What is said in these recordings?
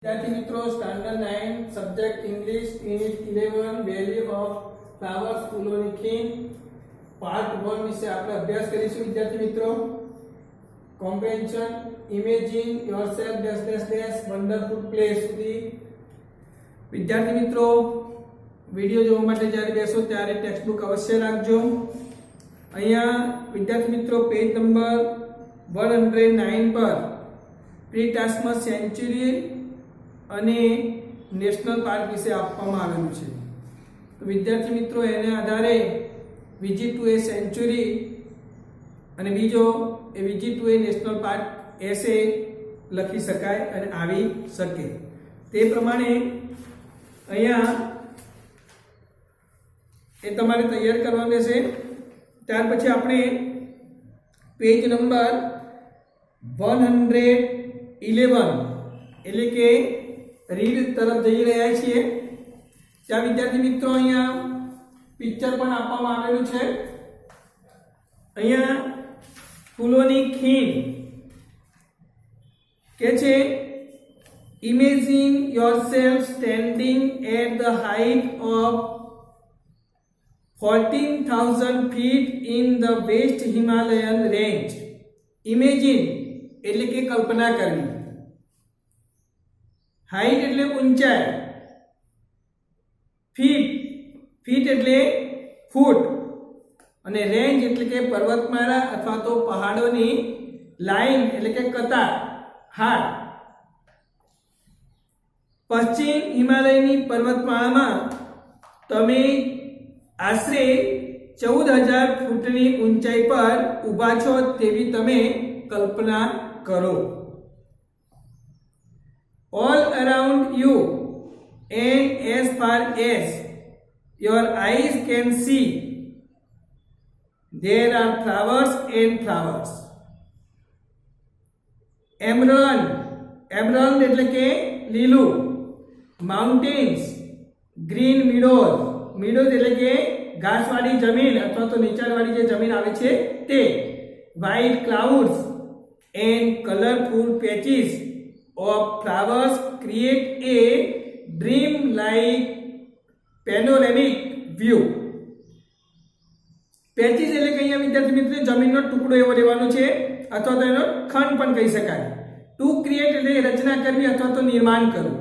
विद्यार्थी मित्रों standard 9 subject English unit 11 value of flowers फूलोनी खीन पार्ट 1 વિશે આપણે અભ્યાસ કરીશું વિદ્યાર્થી મિત્રો comprehension imagine yourself dash dash dash wonderful place સુધી વિદ્યાર્થી મિત્રો વિડિયો જોવા માટે જ્યારે બેસો ત્યારે ટેક્સ્ટ બુક અવશ્ય રાખજો અહીંયા વિદ્યાર્થી મિત્રો પેજ નંબર 109 પર પ્રી ટાસ્કમાં સેન્ચુરી અને નેશનલ પાર્ક વિશે આપવામાં આવેલું છે તો વિદ્યાર્થી મિત્રો એને આધારે વિઝિટ ટુ એ સેન્ચુરી અને બીજો a visit to a national park essay લખી શકાય અને આવી શકે તે પ્રમાણે અહીંયા એ તમારે તૈયાર કરવાનું રહેશે ત્યાર પછી આપણે પેજ નંબર 111 એટલે કે રીડ તરફ જઈ રહ્યા છીએ ત્યાં વિદ્યાર્થી મિત્રો અહીંયા પિક્ચર પણ આપવામાં આવેલું છે અહીંયા ફૂલોની ખીણ કે છે imagine yourself standing at the height of 14,000 feet in the West Himalayan range. Imagine એટલે કે કલ્પના કરવી હાઈટ એટલે ઊંચાઈ ફીટ એટલે ફૂટ અને રેન્જ એટલે કે પર્વતમાળા અથવા તો પહાડોની લાઈન એટલે કે કતાર હાડ પશ્ચિમ હિમાલયની પર્વતમાળામાં તમે આશરે 14,000 ફૂટની ઊંચાઈ પર ઊભા છો તેવી તમે કલ્પના કરો all around you and as far as your eyes can see there are flowers and flowers emerald એટલે કે લીલું mountains green meadows એટલે કે ઘાસવાળી જમીન અથવા તો નીચાણવાળી જે જમીન આવે છે તે white clouds and colorful patches of flowers create a dream-like panoramic view. Patches એટલે કે અહીંયા વિદ્યાર્થી મિત્રો જમીનનો ટુકડો એવો લેવાનો છે અથવા તો એનો ખંડ પણ કહી શકાય ટુ ક્રિએટ એટલે રચના કરવી અથવા તો નિર્માણ કરવું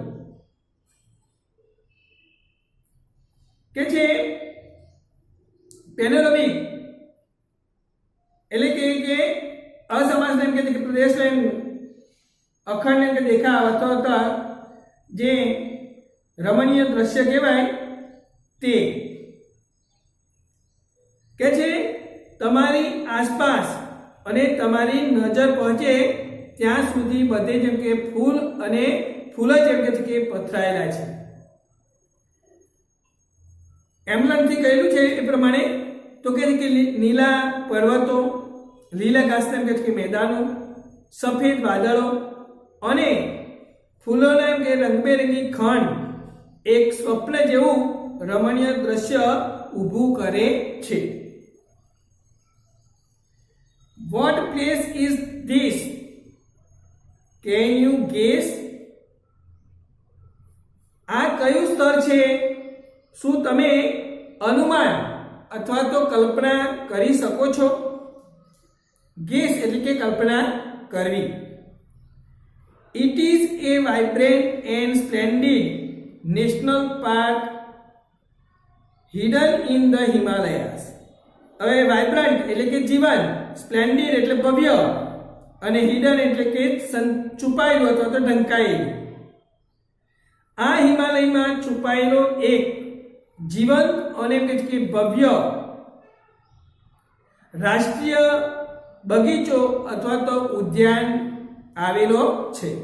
કે છે પેનોરામિક એટલે કે અસમાસ એમ કે પ્રદેશ એમ અખંડ એમ કે દેખાવ અથવા જે રમણીય દ્રશ્ય કહેવાય તે કે છે તમારી આસપાસ અને તમારી નજર પહોંચે ત્યાં સુધી બધે જેમ કે ફૂલ અને ફૂલ જ એમ કે પથરાયેલા છે એમલનથી કહેલું છે એ પ્રમાણે તો કે નીલા પર્વતો લીલા ઘાસના એમ કે મેદાનો સફેદ વાદળો અને ફૂલોના એમ કે રંગબેરંગી ખંડ એક સ્વપ્ન જેવું રમણીય દ્રશ્ય ઊભું કરે છે What place is this? Can you guess? આ કયું સ્તર છે શું તમે અનુમાન અથવા તો કલ્પના કરી શકો છો ગેસ એટલે કે કલ્પના કરવી It is a vibrant and splendid national park hidden in the Himalayas. હવે વાઇબ્રન્ટ એટલે કે જીવન સ્પ્લેન્ડિડ એટલે ભવ્ય અને હિડન એટલે કે છુપાયેલું અથવા તો ઢંકાયેલું આ હિમાલયમાં છુપાયેલો એક જીવંત અને કે ભવ્ય રાષ્ટ્રીય બગીચો અથવા તો ઉદ્યાન આવેલો છે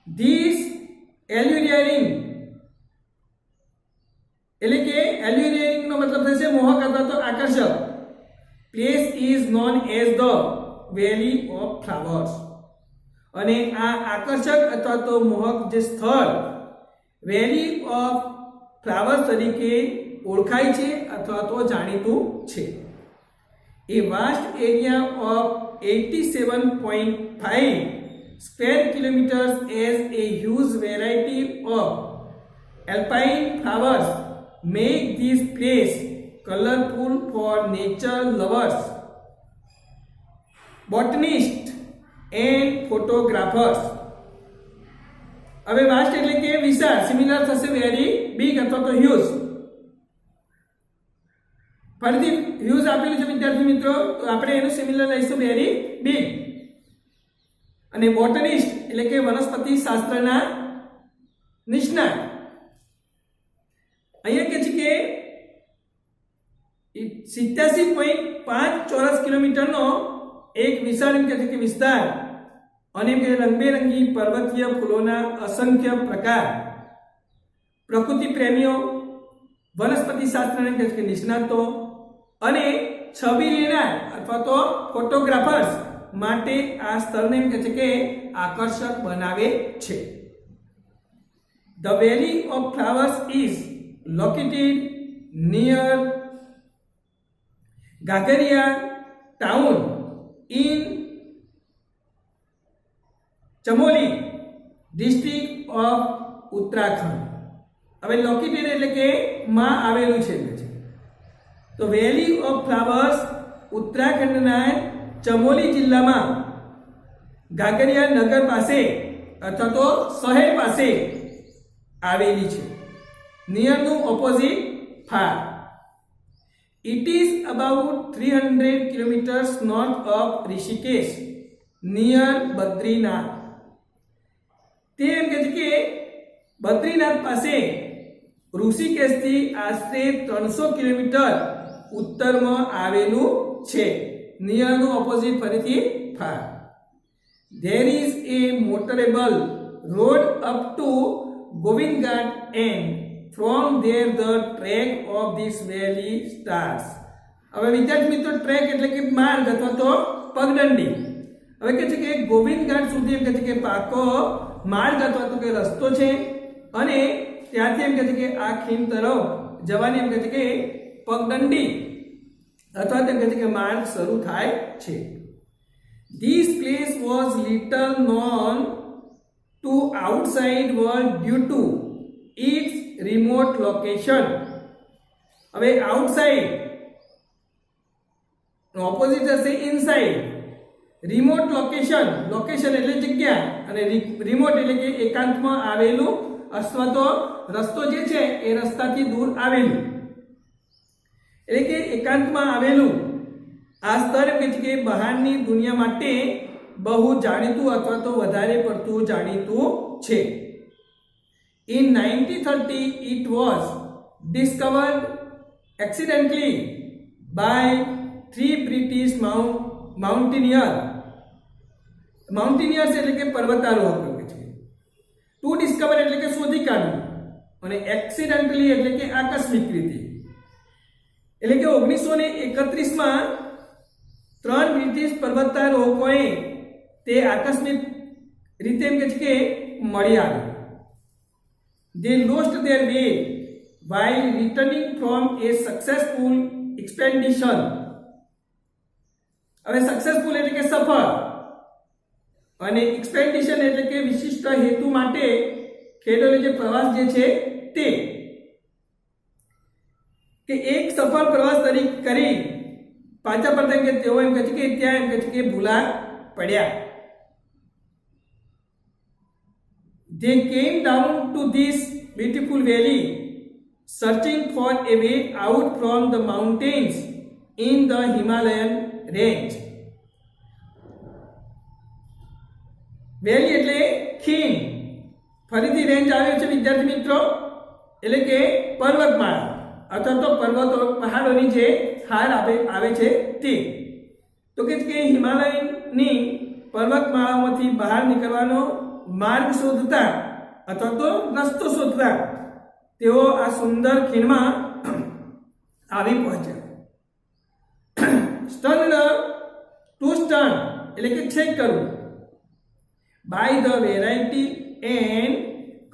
ધીસ એલ્યુરિયરિંગ એટલે કે એલ્યુરિયરિંગ નો મતલબ થશે મોહક અથવા તો આકર્ષક place is known as the valley of flowers અને આ આકર્ષક અથવા તો મોહક જે સ્થળ વેલી ઓફ ફ્લાવર્સ તરીકે ઓળખાય છે અથવા તો જાણીતું છે a vast area of 87.5 square kilometers as a huge variety of alpine flowers make this place colorful for nature lovers, botanists and photographers. હવે વાસ્ટ એટલે કે વિશાળ, સિમિલર થશે વેરી બિગ અથવા તો હ્યુજ. ફરીથી હ્યુજ આપેલું છે વિદ્યાર્થી મિત્રો, તો આપણે એનું સિમિલર લઈશું વેરી બિગ. અને બોટનિસ્ટ એટલે કે વનસ્પતિ શાસ્ત્રના નિષ્ણાત. અહીંયા કે છે કે 87.5 ચોરસ કિલોમીટરનો એક વિશાળ એમ કે છે કે વિસ્તાર અને એમ કે રંગબેરંગી પર્વતીય ફૂલોના અસંખ્ય પ્રકાર. પ્રકૃતિ પ્રેમીઓ, વનસ્પતિ શાસ્ત્રના કે છે કે નિષ્ણાતો અને છબી લેનાર અથવા તો ફોટોગ્રાફર્સ માટે આ સ્થળને એમ કે છે કે આકર્ષક બનાવે છે. The Valley of Flowers is located near Gagaria town in Chamoli district of Uttarakhand. હવે લોકેટેડ એટલે કે માં આવેલું છે. તો વેલી ઓફ ફ્લાવર્સ ઉત્તરાખંડના ચમોલી જિલ્લામાં ગાગરિયા નગર પાસે અથવા તો શહેર પાસે આવેલી છે. નિયરનું opposite far. It is about 300 kilometers north of Rishikesh near Badrinath. તે એમ કે છે કે બદ્રીનાથ પાસે ઋષિકેશથી આશરે 300 કિલોમીટર ઉત્તરમાં આવેલું છે. નિયરનું ઓપોઝિટ ફરીથી far. There is a motorable road up to Govind Ghat and from there the track of this valley starts. હવે વિદ્યાર્થી મિત્રો ટ્રેક એટલે કે માર્ગ અથવા તો પગદંડી. હવે કે છે કે ગોવિંદ ઘાટ સુધી એમ કે છે કે પાકો માર્ગ અથવા તો કે રસ્તો છે અને ત્યાંથી એમ કે છે કે આ ખીણ તરફ જવાની એમ કે છે કે પગદંડી અથવા તેમ કે છે કે માર્ગ શરૂ થાય છે. This place was little known to outside world due to its remote location. હવે outside ઓપોઝિટ હશે inside. રિમોટ લોકેશન, લોકેશન એટલે જગ્યા અને રિમોટ એટલે કે એકાંતમાં આવેલું અથવા તો રસ્તો જે છે એ રસ્તાથી દૂર આવેલું એટલે કે એકાંતમાં આવેલું આ સ્થળ કે છે કે બહારની દુનિયા માટે બહુ જાણીતું અથવા તો વધારે પડતું જાણીતું છે. In 1930 it was discovered accidentally by 3 British માઉન્ટેનિયર્સ એટલે કે પર્વતારોહકો છે. ટુ ડિસ્કવર એટલે કે શોધી કાઢવું અને એક્સિડન્ટલી એટલે કે આકસ્મિક રીતે. એટલે કે 1931માં 3 બ્રિટિશ પર્વતારોહકોએ તે આકસ્મિક રીતે એમ કે છે કે મળી આવ્યું. They lost their way while returning from a successful expedition. હવે સક્સેસફુલ એટલે કે સફળ અને એક્સપેડિશન એટલે કે વિશિષ્ટ હેતુ માટે ખેડૂતો જે પ્રવાસ જે છે તે કે એક સફળ પ્રવાસ તરીકે કરી પાછા પડતા કે તેઓ એમ કહે છે કે ત્યાં એમ કહે છે કે ભૂલા પડ્યા. They came down to this beautiful valley searching for a way out from the mountains in the Himalayan range. વેલી એટલે ખીણ, ફરીથી રેન્જ આવ્યો છે વિદ્યાર્થી મિત્રો એટલે કે પર્વતમાળા અથવા તો પર્વતો પહાડોની જે હાર આવે છે તે. તો કે હિમાલયની પર્વતમાળાઓમાંથી બહાર નીકળવાનો માર્ગ શોધતા અથવા તો રસ્તો શોધતા તેઓ આ સુંદર ખીણમાં આવી પહોંચ્યા. સ્ટન્ડ ટુ સ્ટન એટલે કે ચેક કરવું. by the variety and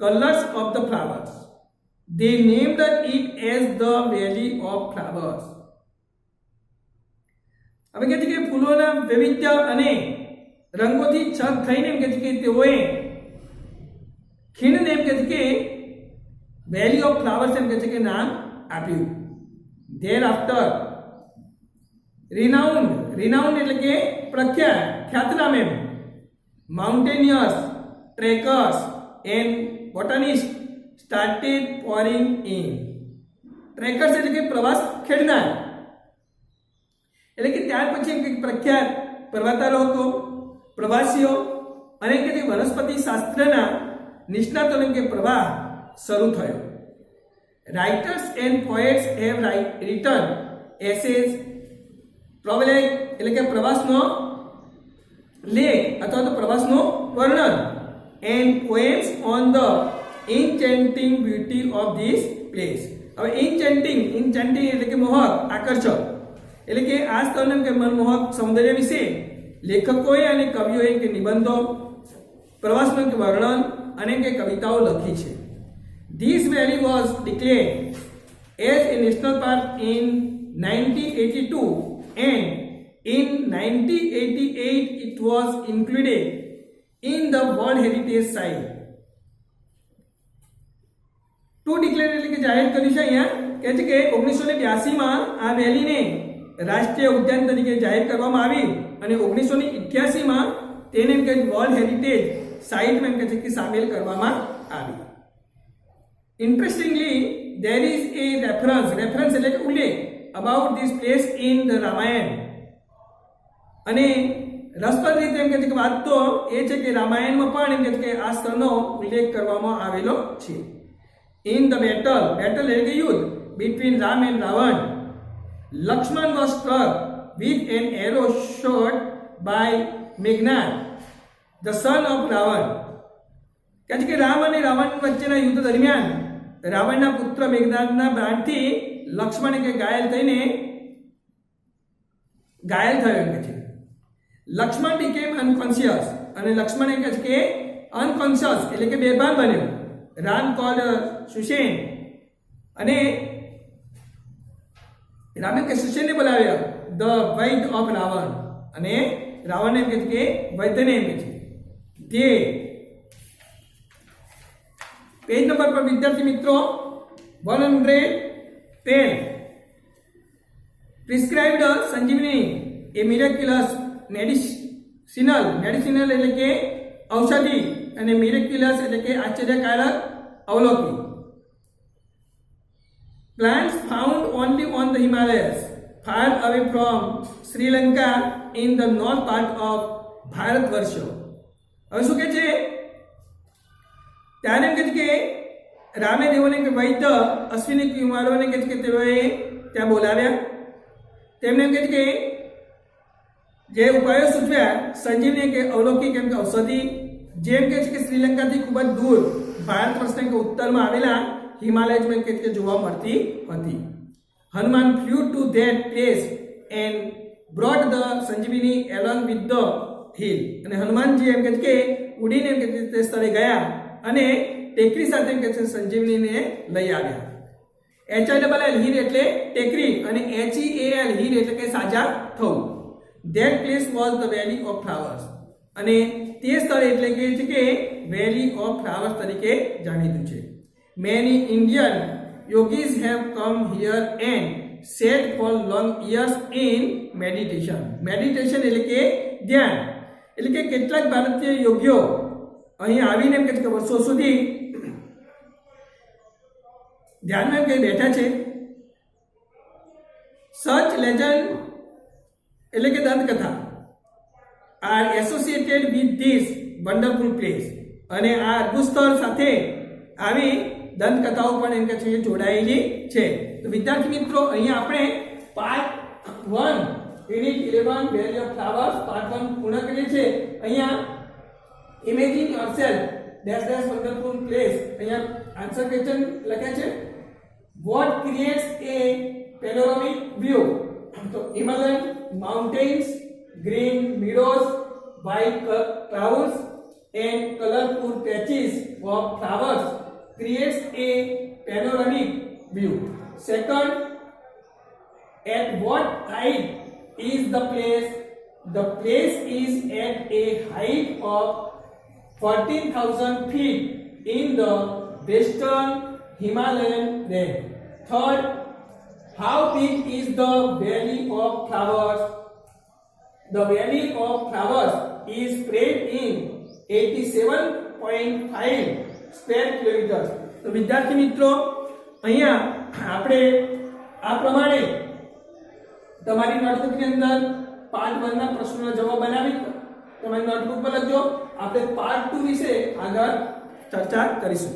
colors of the flowers they named it as the Valley of Flowers. હવે કે ફૂલોના વૈવિધ્ય અને રંગોથી છક થઈને એમ કહે છે કે તેઓએ ખીણને એમ કહે છે કે વેલી ઓફ ફ્લાવર્સ એમ કહે છે કે નામ આપ્યું. ધેર આફ્ટર રિનાઉન્ડ એટલે કે પ્રખ્યાત, ખ્યાતનામ એમ, mountaineers, trekkers and botanist started pouring in. Trekkers એટલે કે પ્રવાસ ખેડનાર, એટલે કે ત્યાર પછી પ્રખ્યાત પર્વતારોહકો, પ્રવાસીઓ અને કે વનસ્પતિ શાસ્ત્રના નિષ્ણાતોનો કે પ્રવાહ શરૂ થયો. Writers and poets have written essays, travel એટલે કે પ્રવાસનો લેખ અથવા તો પ્રવાસનું વર્ણન, and poems on the enchanting beauty of this place. હવે enchanting એટલે કે મોહક, આકર્ષક, એટલે કે આ સ્થળનું કે મનમોહક સૌંદર્ય વિશે લેખકોએ અને કવિઓએ કે નિબંધો, પ્રવાસનું કે વર્ણન અને કે કવિતાઓ લખી છે. This valley was declared as a national park in 1982 and in 1988 it was included in the World Heritage Site. To declare એટલે કે જાહેર કર્યું છે. અહીંયા કહે છે કે 1982માં આ વેલીને રાષ્ટ્રીય ઉદ્યાન તરીકે જાહેર કરવામાં આવી અને 1988માં તેને એમ કે વર્લ્ડ હેરિટેજ સાઇટમાં એમ કહે છે કે સામેલ કરવામાં આવી. Interestingly there is a reference એટલે કે ઉલ્લેખ about this place in the Ramayana. અને રસપ્રદ રીતે એમ કહે છે કે વાત તો એ છે કે રામાયણમાં પણ એમ કહે છે કે આ સ્થળનો ઉલ્લેખ કરવામાં આવેલો છે. In the battle એટલે કે યુદ્ધ between Ram and Ravan, Lakshman was struck with an arrow shot by Meghnad, the son of Ravan. કહે છે કે રામ અને રાવણ વચ્ચેના યુદ્ધ દરમિયાન રાવણના પુત્ર મેઘનાદના બાણથી લક્ષ્મણ કે ઘાયલ થયો એમ કહે છે. લક્ષ્મણ became unconscious અને લક્ષ્મણ એમ કહે છે કે unconscious એટલે કે બેભાન બન્યો. રામ called સુષેન અને રામે કે સુષેનને બોલાવ્યા, ધ વૈદ ઓફ રાવણ, અને રાવણને એમ કહે છે કે વૈદ્યને એમ કહે છે. તે પેજ નંબર પર વિદ્યાર્થી મિત્રો 110 પ્રિસ્ક્રાઇબ્ડ સંજીવની એ મિરેક્યુલસ મેડિસિનલ એટલે કે ઔષધિ અને મિરેક્યુલસ એટલે કે આશ્ચર્યકારક અવલોકી. Plants found only on the Himalayas, far away from Sri Lanka in the north part of Bharatvarsha. હવે શું કહે છે? ત્યારે એમ કહે છે કે રામે દેવોને કે વૈદ્ય અશ્વિની કુમારોને કહે છે કે તેઓએ ત્યાં બોલાવ્યા. તેમને એમ કહે છે કે જે ઉપાયો સૂચવ્યા સંજીવની કે અવલોકી કેમ કે ઔષધિ, જેમ કે છે કે શ્રીલંકાથી ખૂબ જ દૂર ભારત વર્ષના કે ઉત્તરમાં આવેલા હિમાલયમાં કે જોવા મળતી હતી. Hanuman flew to that place and brought the Sanjeevani along with the hill. અને હનુમાનજી એમ કે છે કે ઉડીને એમ કે તે સ્થળે ગયા અને ટેકરી સાથે એમ કે છે સંજીવનીને લઈ આવ્યા. HILL હિલ એટલે ટેકરી અને HEAL હિલ એટલે કે સાજા થવું. That place was the valley of flowers, અને તે સ્થળ એટલે કે છે કે વેલી ઓફ ફ્લાવર્સ તરીકે જાણીતું છે. Many Indian yogis have come here and sat for long years in meditation. Meditation એટલે કે ધ્યાન, એટલે કે કેટલાક ભારતીય યોગીઓ અહીં આવીને એમ કે વર્ષો સુધી ધ્યાનમાં કે બેઠા છે. Such legend એટલે કે દંતકથા are associated with this wonderful place. અને આ અદ્ભુત સ્થળ સાથે આવી દંતકથાઓ પણ એમ કે છે જોડાયેલી છે. તો વિદ્યાર્થી મિત્રો અહીંયા આપણે part 1 unit 11 valley of flowers part 1 પૂર્ણ કરીએ છીએ. અહીંયા imagine yourself dash wonderful place, અહીંયા આન્સર ક્વેશ્ચન લખ્યા છે. વોટ ક્રિએટ્સ એ પેનોરામિક વ્યૂ? તો Himalayan mountains, green meadows, white clouds and colorful patches of flowers creates a panoramic view. Second, at what height is the place The place is at a height of 14,000 feet in the western Himalayan range. Third, how big is the Valley of Flowers? The Valley of Flowers is spread in 87.5 square kilometers. તો વિદ્યાર્થી મિત્રો અહીંયા આપણે આ પ્રમાણે તમારી નોટબુકની અંદર part 1 ના પ્રશ્નોના જવાબ બનાવી તમારી નોટબુક પર લખજો. આપણે પાર્ટ 2 વિશે આગળ ચર્ચા કરીશું.